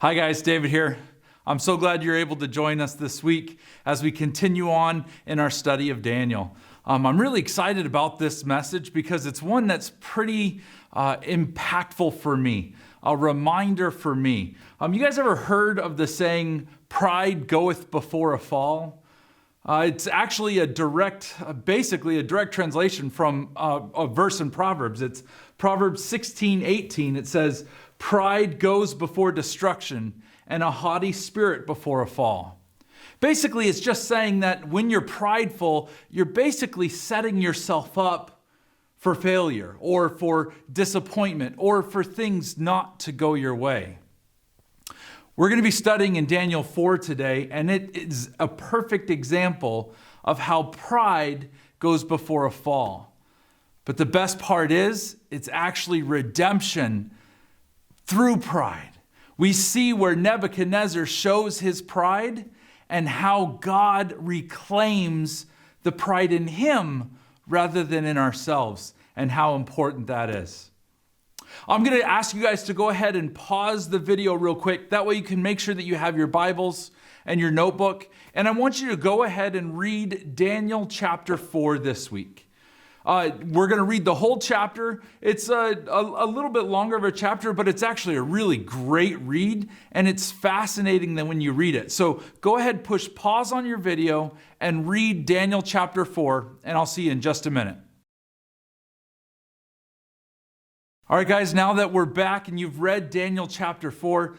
Hi guys, David here. I'm so glad you're able to join us this week as we continue on in our study of Daniel. I'm really excited about this message because it's one that's pretty impactful for me, a reminder for me. You guys ever heard of the saying, pride goeth before a fall? It's actually basically a direct translation from a verse in Proverbs. It's Proverbs 16:18. It says, pride goes before destruction and a haughty spirit before a fall. Basically, it's just saying that when you're prideful, you're basically setting yourself up for failure or for disappointment or for things not to go your way. We're going to be studying in Daniel 4 today, and it is a perfect example of how pride goes before a fall. But the best part is, it's actually redemption through pride. We see where Nebuchadnezzar shows his pride and how God reclaims the pride in him rather than in ourselves, and how important that is. I'm going to ask you guys to go ahead and pause the video real quick. That way you can make sure that you have your Bibles and your notebook. And I want you to go ahead and read Daniel chapter 4 this week. We're going to read the whole chapter. It's a little bit longer of a chapter, but it's actually a really great read, and it's fascinating when you read it. So go ahead, push pause on your video, and read Daniel chapter 4, and I'll see you in just a minute. All right, guys, now that we're back and you've read Daniel chapter 4,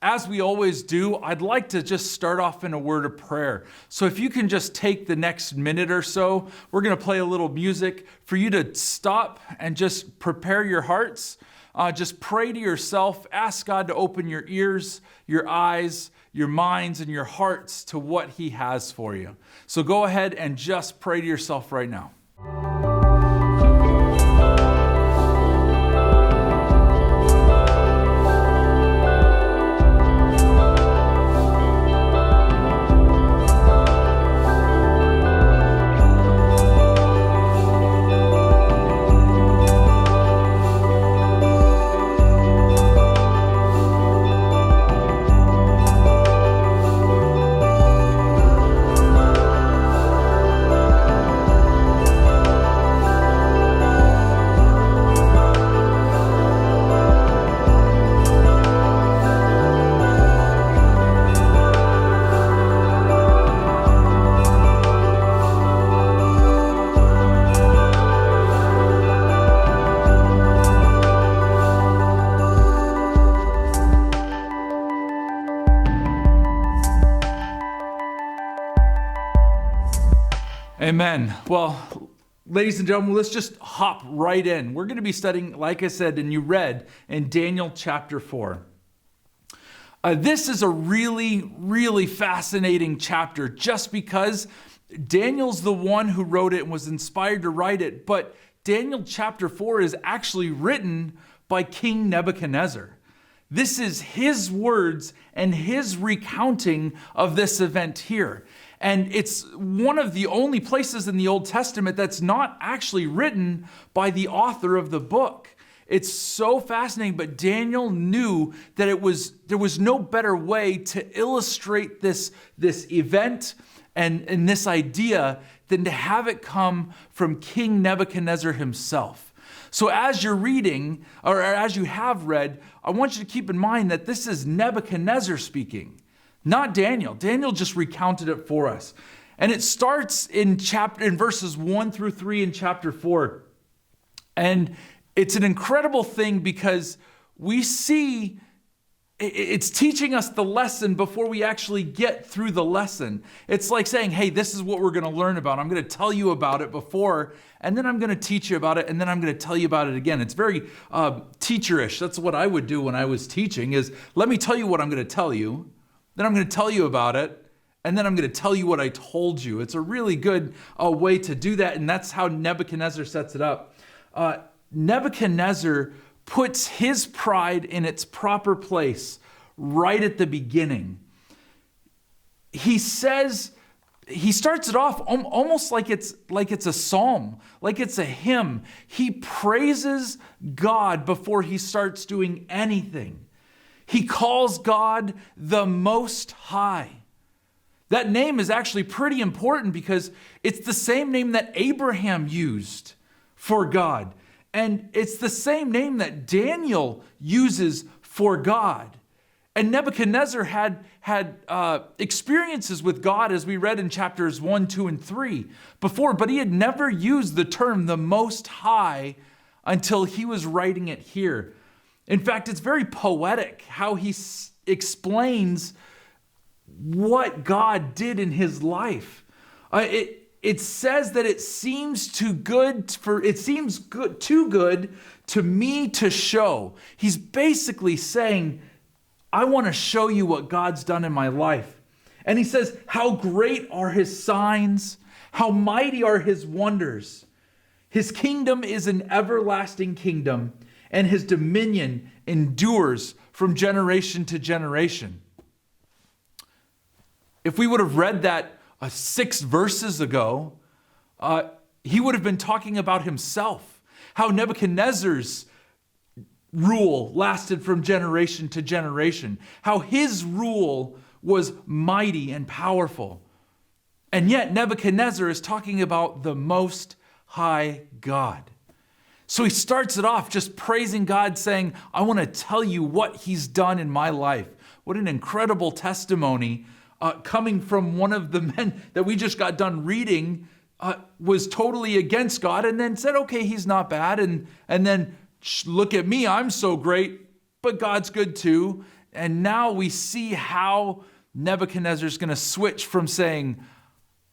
as we always do, I'd like to just start off in a word of prayer. So if you can just take the next minute or so, we're going to play a little music for you to stop and just prepare your hearts. Just pray to yourself. Ask God to open your ears, your eyes, your minds, and your hearts to what He has for you. So go ahead and just pray to yourself right now. Amen. Well, ladies and gentlemen, let's just hop right in. We're going to be studying, like I said, and you read in Daniel chapter 4. This is a really, really fascinating chapter just because Daniel's the one who wrote it and was inspired to write it. But Daniel chapter 4 is actually written by King Nebuchadnezzar. This is his words and his recounting of this event here. And it's one of the only places in the Old Testament that's not actually written by the author of the book. It's so fascinating, but Daniel knew that there was no better way to illustrate this event and this idea than to have it come from King Nebuchadnezzar himself. So as you're reading, or as you have read, I want you to keep in mind that this is Nebuchadnezzar speaking, not Daniel. Daniel just recounted it for us. And it starts in verses 1 through 3 in chapter 4. And it's an incredible thing because we see it's teaching us the lesson before we actually get through the lesson. It's like saying, hey, this is what we're going to learn about. I'm going to tell you about it before, and then I'm going to teach you about it, and then I'm going to tell you about it again. It's very teacherish. That's what I would do when I was teaching is, let me tell you what I'm going to tell you. Then I'm going to tell you about it, and then I'm going to tell you what I told you. It's a really good way to do that, and that's how Nebuchadnezzar sets it up. Nebuchadnezzar puts his pride in its proper place right at the beginning. He starts it off almost like it's a psalm, like it's a hymn. He praises God before he starts doing anything. He calls God the Most High. That name is actually pretty important because it's the same name that Abraham used for God. And it's the same name that Daniel uses for God. And Nebuchadnezzar had experiences with God, as we read in chapters 1, 2, and 3 before, but he had never used the term the Most High until he was writing it here. In fact, it's very poetic how he explains what God did in his life. It says that it seems too good to me to show. He's basically saying, I want to show you what God's done in my life. And he says, how great are his signs, how mighty are his wonders. His kingdom is an everlasting kingdom, and his dominion endures from generation to generation. If we would have read that 6 verses ago, he would have been talking about himself, how Nebuchadnezzar's rule lasted from generation to generation, how his rule was mighty and powerful. And yet Nebuchadnezzar is talking about the Most High God. So he starts it off just praising God, saying, I want to tell you what he's done in my life. What an incredible testimony coming from one of the men that we just got done reading, was totally against God and then said, okay, he's not bad. And then look at me, I'm so great, but God's good too. And now we see how Nebuchadnezzar's going to switch from saying,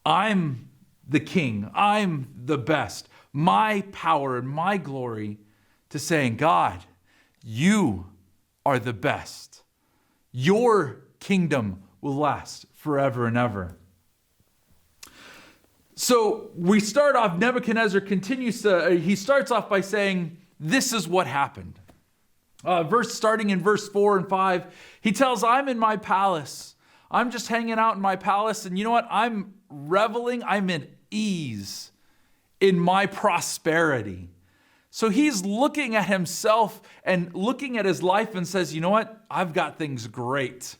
I'm the king, I'm the best, my power and my glory, to saying, God, you are the best. Your kingdom will last forever and ever. So we start off, Nebuchadnezzar he starts off by saying, this is what happened. Starting in verse 4 and 5, he tells, I'm in my palace. I'm just hanging out in my palace, and you know what? I'm reveling, I'm at ease in my prosperity. So he's looking at himself and looking at his life and says, you know what? I've got things great.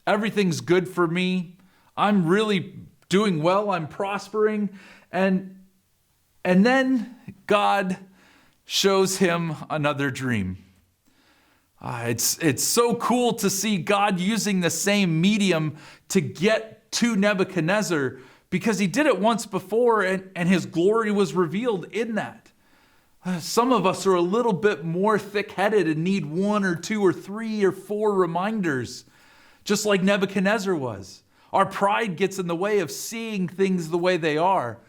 Everything's good for me. I'm really doing well. I'm prospering. And then God shows him another dream. It's so cool to see God using the same medium to get to Nebuchadnezzar, because he did it once before and his glory was revealed in that. Some of us are a little bit more thick-headed and need 1 or 2 or 3 or 4 reminders, just like Nebuchadnezzar was. Our pride gets in the way of seeing things the way they are.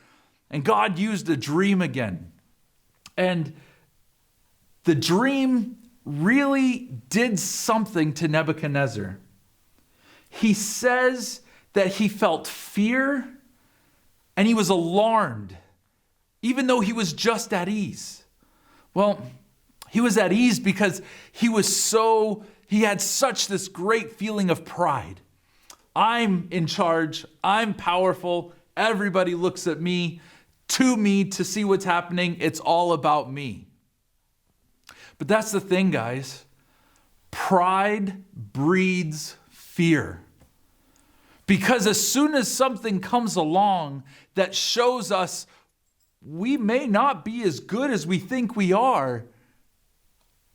And God used a dream again. And the dream really did something to Nebuchadnezzar. He says that he felt fear and he was alarmed, even though he was just at ease. Well, he was at ease because he had such this great feeling of pride. I'm in charge. I'm powerful. Everybody looks at me, to see what's happening. It's all about me. But that's the thing, guys. Pride breeds fear. Because as soon as something comes along that shows us we may not be as good as we think we are,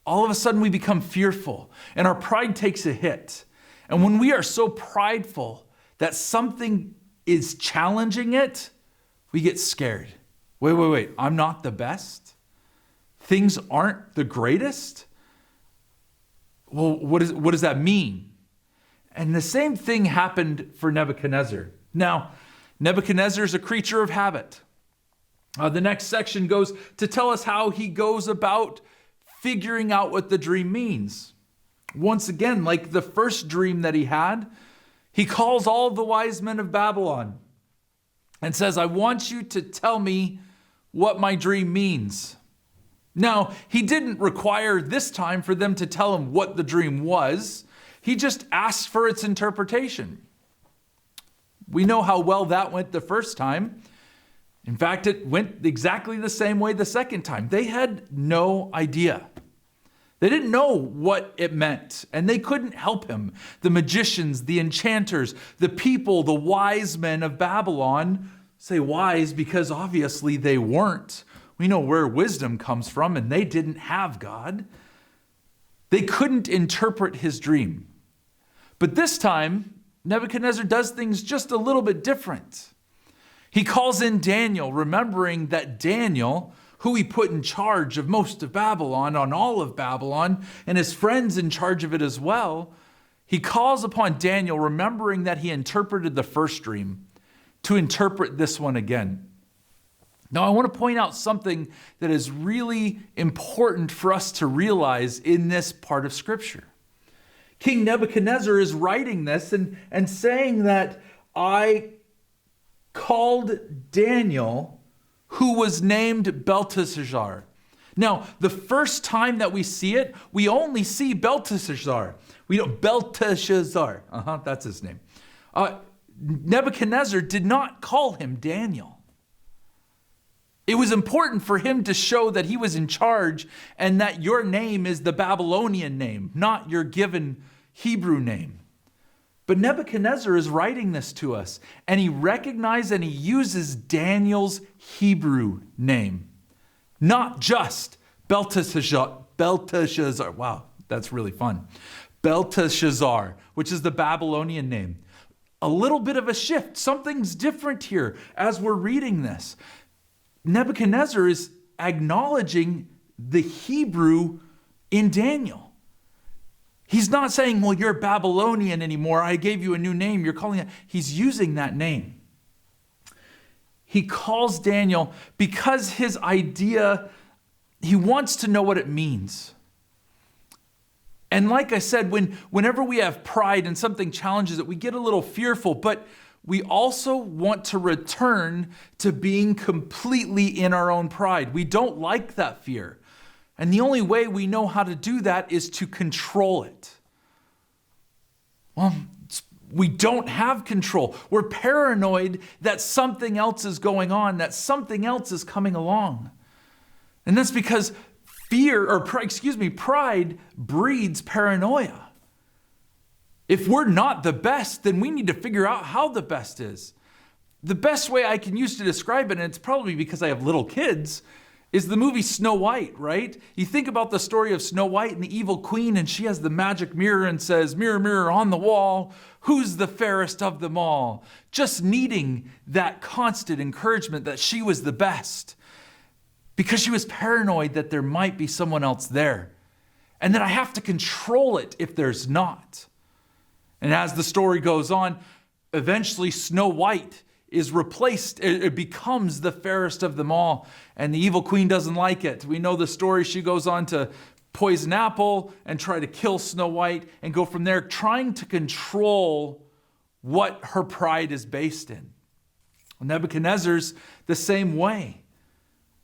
all of a sudden we become fearful and our pride takes a hit. And when we are so prideful that something is challenging it, we get scared. Wait, I'm not the best? Things aren't the greatest? Well, what does that mean? And the same thing happened for Nebuchadnezzar. Now, Nebuchadnezzar is a creature of habit. The next section goes to tell us how he goes about figuring out what the dream means. Once again, like the first dream that he had, he calls all the wise men of Babylon and says, I want you to tell me what my dream means. Now, he didn't require this time for them to tell him what the dream was. He just asked for its interpretation. We know how well that went the first time. In fact, it went exactly the same way the second time. They had no idea. They didn't know what it meant, and they couldn't help him. The magicians, the enchanters, the people, the wise men of Babylon, say wise because obviously they weren't. We know where wisdom comes from, and they didn't have God. They couldn't interpret his dream. But this time, Nebuchadnezzar does things just a little bit different. He calls in Daniel, remembering that Daniel, who he put in charge of most of Babylon, on all of Babylon, and his friends in charge of it as well, he calls upon Daniel, remembering that he interpreted the first dream, to interpret this one again. Now, I want to point out something that is really important for us to realize in this part of Scripture. King Nebuchadnezzar is writing this and saying that I called Daniel, who was named Belteshazzar. Now, the first time that we see it, we only see Belteshazzar. We know Belteshazzar. That's his name. Nebuchadnezzar did not call him Daniel. It was important for him to show that he was in charge and that your name is the Babylonian name, not your given Hebrew name. But Nebuchadnezzar is writing this to us, and he recognizes and he uses Daniel's Hebrew name, not just Belteshazzar. Wow, that's really fun. Belteshazzar, which is the Babylonian name. A little bit of a shift. Something's different here as we're reading this. Nebuchadnezzar is acknowledging the Hebrew in Daniel. He's not saying, well, you're Babylonian anymore. I gave you a new name. You're calling it. He's using that name. He calls Daniel because his idea, he wants to know what it means. And like I said, whenever we have pride and something challenges it, we get a little fearful, but we also want to return to being completely in our own pride. We don't like that fear. And the only way we know how to do that is to control it. Well, we don't have control. We're paranoid that something else is going on, that something else is coming along. And that's because pride breeds paranoia. If we're not the best, then we need to figure out how the best is. The best way I can use to describe it, and it's probably because I have little kids, is the movie Snow White, right? You think about the story of Snow White and the evil queen, and she has the magic mirror and says, mirror, mirror on the wall, who's the fairest of them all? Just needing that constant encouragement that she was the best because she was paranoid that there might be someone else there and that I have to control it if there's not. And as the story goes on, eventually Snow White is replaced, it becomes the fairest of them all. And the evil queen doesn't like it. We know the story. She goes on to poison Apple and try to kill Snow White and go from there, trying to control what her pride is based in. Nebuchadnezzar's the same way.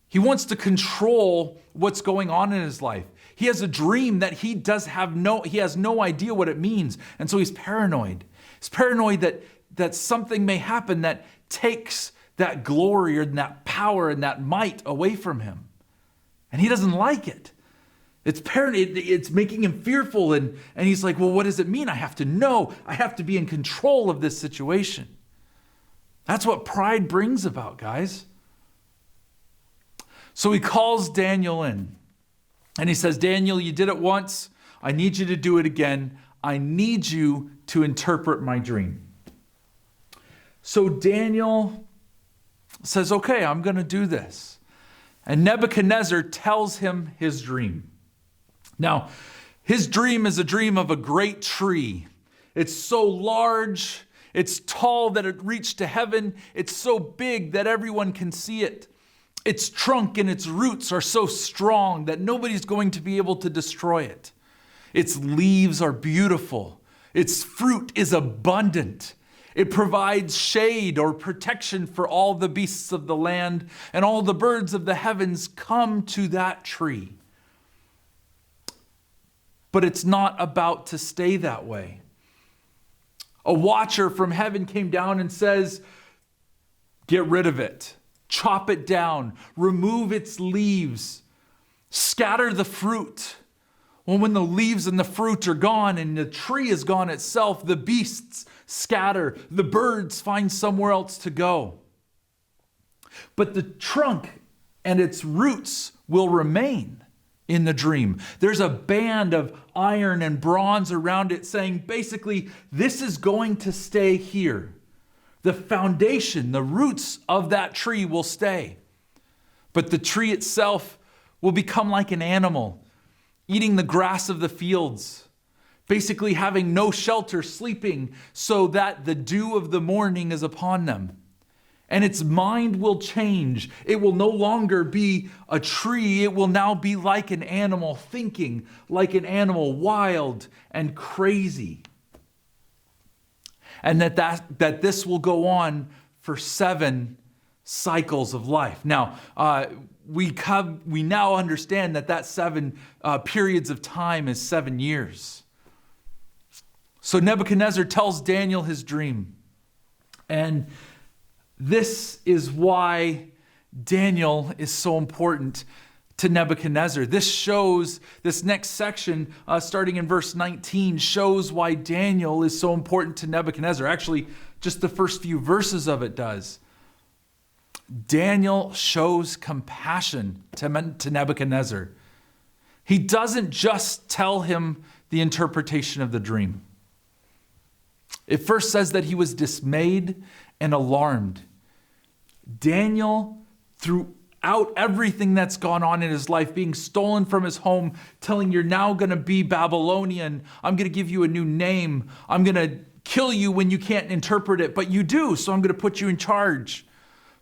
He wants to control what's going on in his life. He has a dream that he has no idea what it means. And so he's paranoid. He's paranoid that something may happen that takes that glory or that power and that might away from him. And he doesn't like it. It's making him fearful. And he's like, well, what does it mean? I have to know. I have to be in control of this situation. That's what pride brings about, guys. So he calls Daniel in. And he says, Daniel, you did it once. I need you to do it again. I need you to interpret my dream. So Daniel says, okay, I'm going to do this. And Nebuchadnezzar tells him his dream. Now, his dream is a dream of a great tree. It's so large, it's tall that it reached to heaven. It's so big that everyone can see it. Its trunk and its roots are so strong that nobody's going to be able to destroy it. Its leaves are beautiful. Its fruit is abundant. It provides shade or protection for all the beasts of the land, and all the birds of the heavens come to that tree. But it's not about to stay that way. A watcher from heaven came down and says, get rid of it. Chop it down, remove its leaves, scatter the fruit. Well, when the leaves and the fruit are gone and the tree is gone itself, the beasts scatter, the birds find somewhere else to go. But the trunk and its roots will remain in the dream. There's a band of iron and bronze around it saying, basically, this is going to stay here. The foundation, the roots of that tree will stay. But the tree itself will become like an animal, eating the grass of the fields, basically having no shelter, sleeping so that the dew of the morning is upon them. And its mind will change. It will no longer be a tree. It will now be like an animal, thinking like an animal, wild and crazy. And that this will go on for 7 cycles of life. Now, we now understand that 7 periods of time is 7 years. So Nebuchadnezzar tells Daniel his dream. And this is why Daniel is so important to Nebuchadnezzar. This next section, starting in verse 19, shows why Daniel is so important to Nebuchadnezzar. Actually, just the first few verses of it does. Daniel shows compassion to Nebuchadnezzar. He doesn't just tell him the interpretation of the dream. It first says that he was dismayed and alarmed. Daniel, throughout everything that's gone on in his life, being stolen from his home, telling you're now going to be Babylonian, I'm going to give you a new name, I'm going to kill you when you can't interpret it, but you do, so I'm going to put you in charge.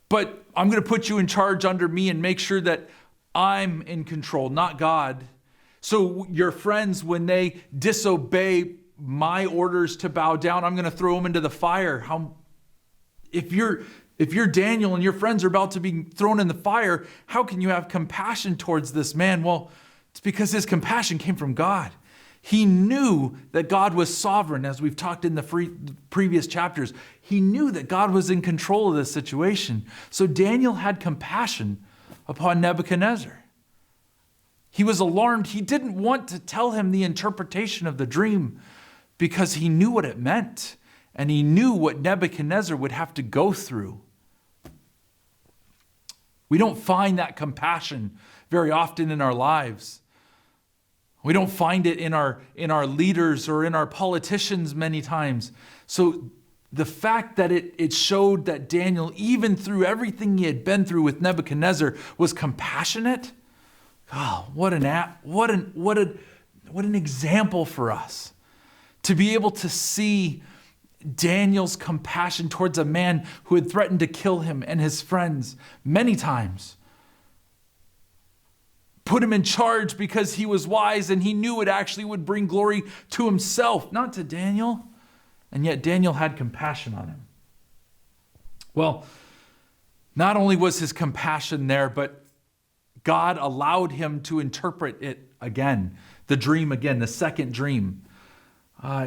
But I'm going to put you in charge under me and make sure that I'm in control, not God. So your friends, when they disobey my orders to bow down, I'm going to throw them into the fire. If you're Daniel and your friends are about to be thrown in the fire, how can you have compassion towards this man? Well, it's because his compassion came from God. He knew that God was sovereign, as we've talked in the previous chapters. He knew that God was in control of this situation. So Daniel had compassion upon Nebuchadnezzar. He was alarmed. He didn't want to tell him the interpretation of the dream because he knew what it meant. And he knew what Nebuchadnezzar would have to go through. We don't find that compassion very often in our lives. We don't find it in our leaders or in our politicians many times. So the fact that it showed that Daniel, even through everything he had been through with Nebuchadnezzar, was compassionate. Oh, what an example for us to be able to see Daniel's compassion towards a man who had threatened to kill him and his friends many times. Put him in charge because he was wise and he knew it actually would bring glory to himself, not to Daniel. And yet Daniel had compassion on him. Well, not only was his compassion there, but God allowed him to interpret it again, the dream again, the second dream.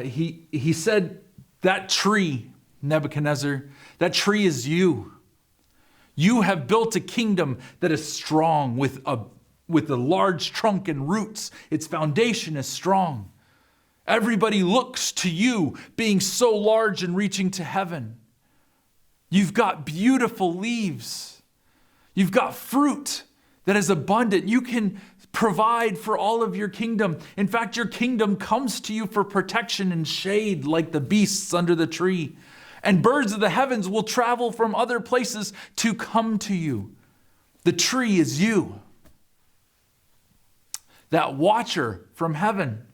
He said, that tree, Nebuchadnezzar, that tree is you. You have built a kingdom that is strong with a large trunk and roots. Its foundation is strong. Everybody looks to you being so large and reaching to heaven. You've got beautiful leaves. You've got fruit that is abundant. You can provide for all of your kingdom. In fact, your kingdom comes to you for protection and shade like the beasts under the tree. And birds of the heavens will travel from other places to come to you. The tree is you. That watcher from heaven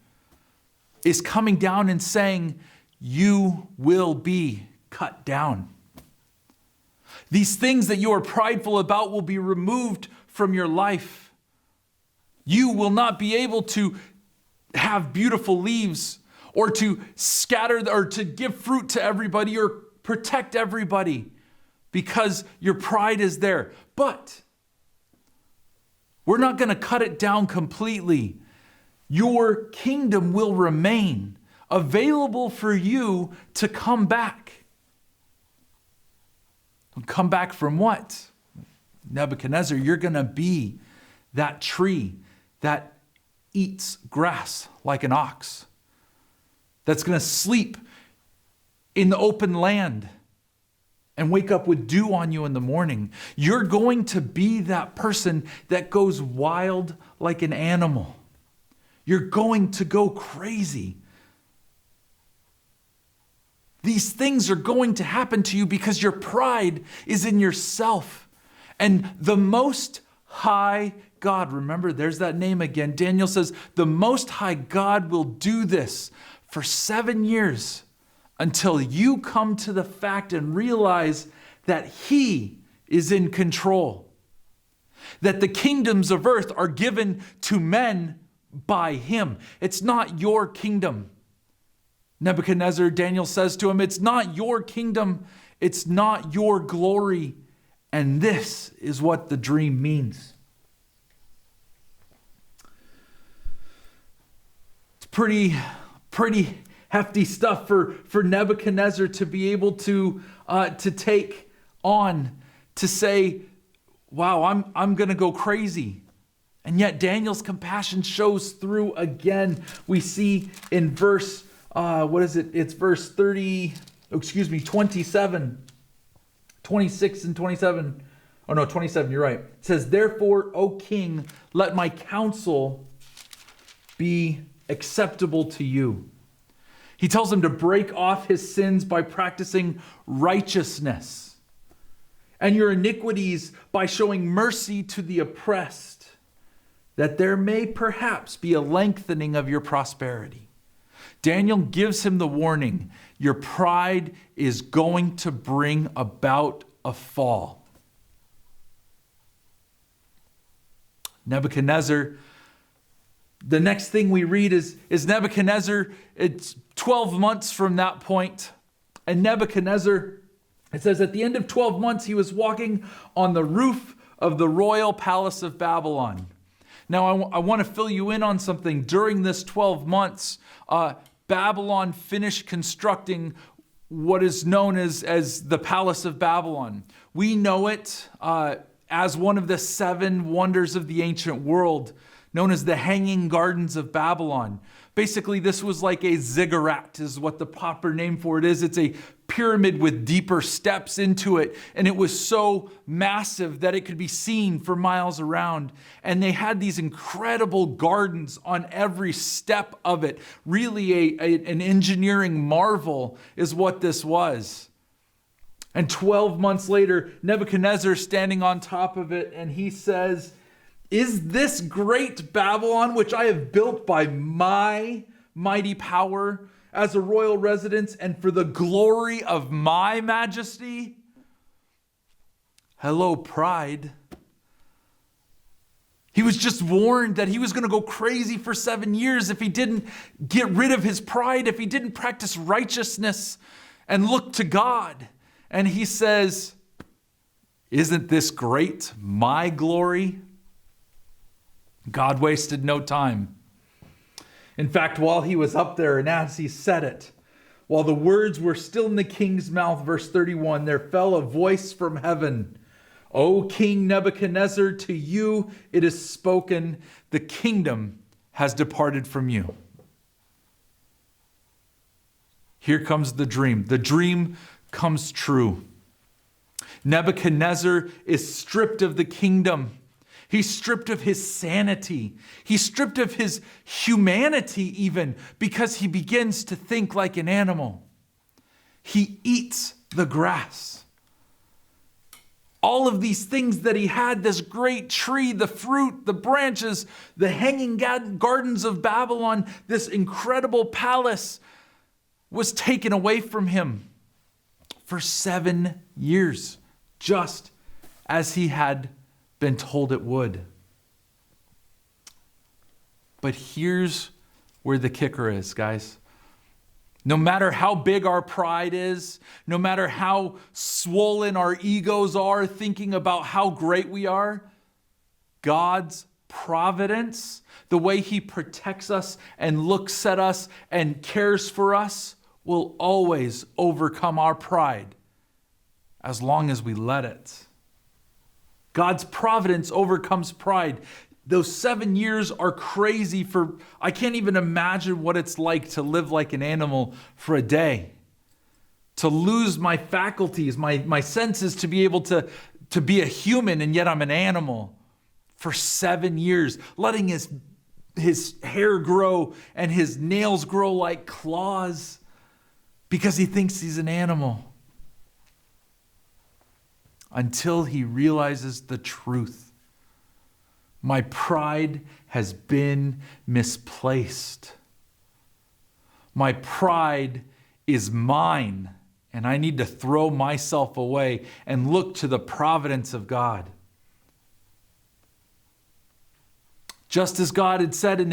is coming down and saying, you will be cut down. These things that you are prideful about will be removed from your life. You will not be able to have beautiful leaves or to scatter or to give fruit to everybody or protect everybody because your pride is there. But we're not going to cut it down completely. Your kingdom will remain available for you to come back. Come back from what? Nebuchadnezzar, you're going to be that tree that eats grass like an ox, that's going to sleep in the open land and wake up with dew on you in the morning. You're going to be that person that goes wild like an animal. You're going to go crazy. These things are going to happen to you because your pride is in yourself. And the Most High God, remember, there's that name again. Daniel says, the Most High God will do this for 7 years until you come to the fact and realize that He is in control. That the kingdoms of earth are given to men by Him. It's not your kingdom. Nebuchadnezzar, Daniel says to him, it's not your kingdom, it's not your glory, and this is what the dream means. It's pretty hefty stuff for Nebuchadnezzar to be able to take on, to say, wow, I'm going to go crazy. And yet Daniel's compassion shows through again. We see in verse It's verse 27, 26 and 27. Oh no, 27, you're right. It says, therefore, O king, let my counsel be acceptable to you. He tells him to break off his sins by practicing righteousness, and your iniquities by showing mercy to the oppressed, that there may perhaps be a lengthening of your prosperity. Daniel gives him the warning, your pride is going to bring about a fall. Nebuchadnezzar, the next thing we read is Nebuchadnezzar, it's 12 months from that point. And Nebuchadnezzar, it says at the end of 12 months, he was walking on the roof of the royal palace of Babylon. Now, I want to fill you in on something. During this 12 months, Babylon finished constructing what is known as the Palace of Babylon. We know it as one of the 7 wonders of the ancient world, known as the Hanging Gardens of Babylon. Basically, this was like a ziggurat is what the proper name for it is. It's a pyramid with deeper steps into it. And it was so massive that it could be seen for miles around. And they had these incredible gardens on every step of it. Really an engineering marvel is what this was. And 12 months later, Nebuchadnezzar standing on top of it, and he says, is this great Babylon, which I have built by my mighty power as a royal residence and for the glory of my majesty? Hello, pride. He was just warned that he was going to go crazy for 7 years if he didn't get rid of his pride, if he didn't practice righteousness and look to God. And he says, isn't this great, my glory? God wasted no time. In fact, while he was up there and as he said it, while the words were still in the king's mouth, verse 31, there fell a voice from heaven. O King Nebuchadnezzar, to you it is spoken, the kingdom has departed from you. Here comes the dream. The dream comes true. Nebuchadnezzar is stripped of the kingdom. He's stripped of his sanity. He's stripped of his humanity even, because he begins to think like an animal. He eats the grass. All of these things that he had, this great tree, the fruit, the branches, the hanging gardens of Babylon, this incredible palace was taken away from him for 7 years, just as he had been told it would. But here's where the kicker is, guys. No matter how big our pride is, no matter how swollen our egos are thinking about how great we are, God's providence, the way He protects us and looks at us and cares for us, will always overcome our pride as long as we let it. God's providence overcomes pride. those 7 years are crazy I can't even imagine what it's like to live like an animal for a day. To lose my faculties, my senses, to be able to be a human, and yet I'm an animal for 7 years, letting his hair grow and his nails grow like claws because he thinks he's an animal. Until he realizes the truth. My pride has been misplaced. My pride is mine, and I need to throw myself away and look to the providence of God. Just as God had said in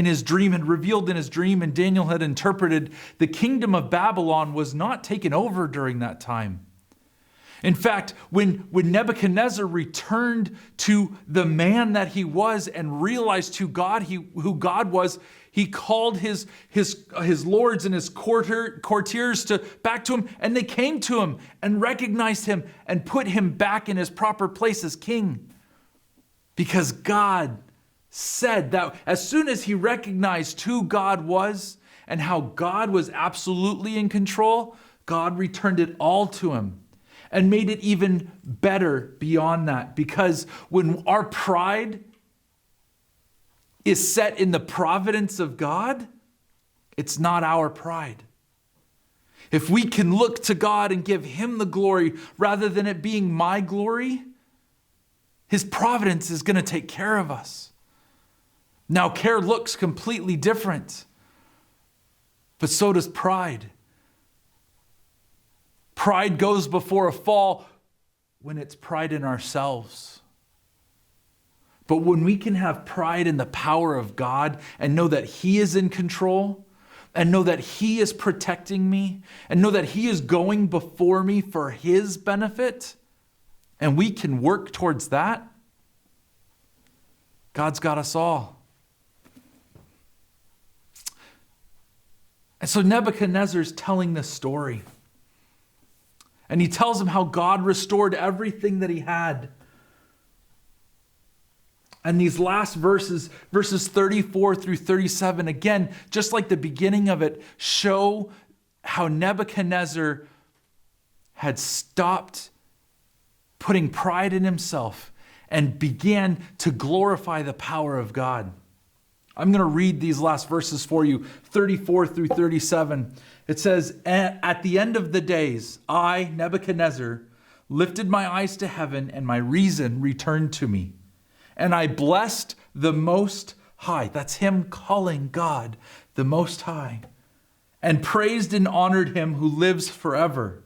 his dream, had revealed in his dream, and Daniel had interpreted, the kingdom of Babylon was not taken over during that time. In fact, when Nebuchadnezzar returned to the man that he was and realized who God was, he called his lords and his courtiers back to him, and they came to him and recognized him and put him back in his proper place as king. Because God said that as soon as he recognized who God was and how God was absolutely in control, God returned it all to him. And made it even better beyond that. Because when our pride is set in the providence of God, it's not our pride. If we can look to God and give him the glory rather than it being my glory, his providence is going to take care of us. Now, care looks completely different, but so does pride. Pride goes before a fall when it's pride in ourselves. But when we can have pride in the power of God and know that he is in control, and know that he is protecting me, and know that he is going before me for his benefit, and we can work towards that, God's got us all. And so Nebuchadnezzar's telling this story. And he tells him how God restored everything that he had. And these last verses 34 through 37, again, just like the beginning of it, show how Nebuchadnezzar had stopped putting pride in himself and began to glorify the power of God. I'm going to read these last verses for you, 34 through 37. It says, "At the end of the days, I, Nebuchadnezzar, lifted my eyes to heaven, and my reason returned to me. And I blessed the Most High." That's him calling God the Most High. "And praised and honored him who lives forever.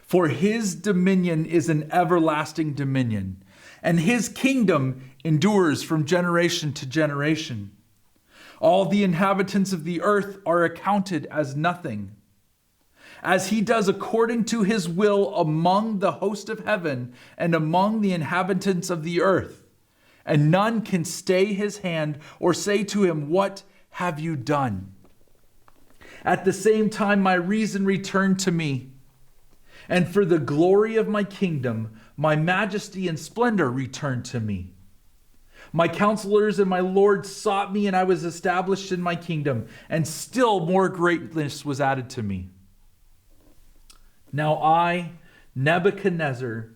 For his dominion is an everlasting dominion, and his kingdom endures from generation to generation. All the inhabitants of the earth are accounted as nothing. As he does according to his will among the host of heaven and among the inhabitants of the earth. And none can stay his hand or say to him, 'What have you done?' At the same time, my reason returned to me. And for the glory of my kingdom, my majesty and splendor returned to me. My counselors and my lords sought me, and I was established in my kingdom, and still more greatness was added to me. Now I, Nebuchadnezzar,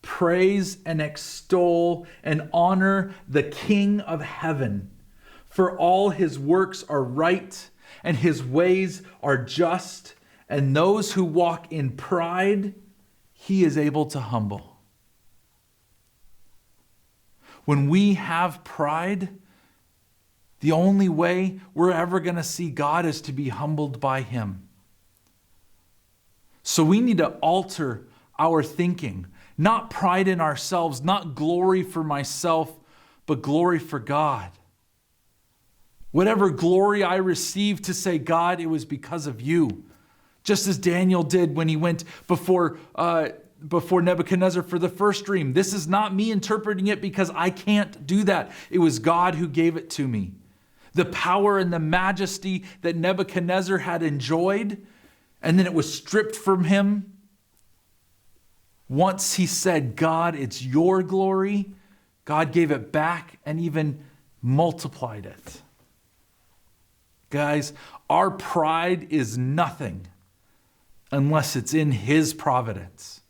praise and extol and honor the King of heaven, for all his works are right, and his ways are just, and those who walk in pride, he is able to humble." When we have pride, the only way we're ever going to see God is to be humbled by him. So we need to alter our thinking. Not pride in ourselves, not glory for myself, but glory for God. Whatever glory I receive, to say, "God, it was because of you." Just as Daniel did when he went before Nebuchadnezzar for the first dream. This is not me interpreting it because I can't do that. It was God who gave it to me. The power and the majesty that Nebuchadnezzar had enjoyed, and then it was stripped from him. Once he said, "God, it's your glory," God gave it back and even multiplied it. Guys, our pride is nothing unless it's in His providence.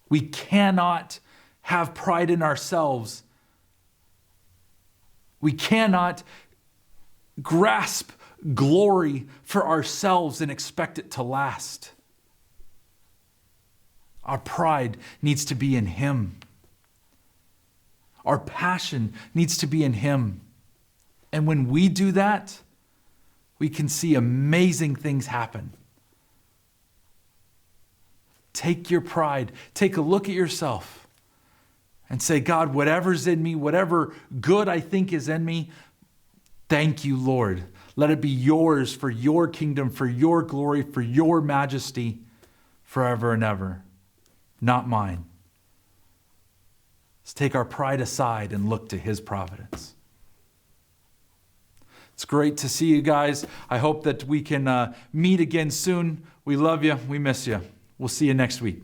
We cannot have pride in ourselves. We cannot grasp glory for ourselves and expect it to last. Our pride needs to be in Him. Our passion needs to be in Him. And when we do that, we can see amazing things happen. Take your pride, take a look at yourself, and say, God, whatever's in me, whatever good I think is in me, thank you, Lord. Let it be yours for your kingdom, for your glory, for your majesty, forever and ever. Not mine. Let's take our pride aside and look to His providence. It's great to see you guys. I hope that we can meet again soon. We love you. We miss you. We'll see you next week.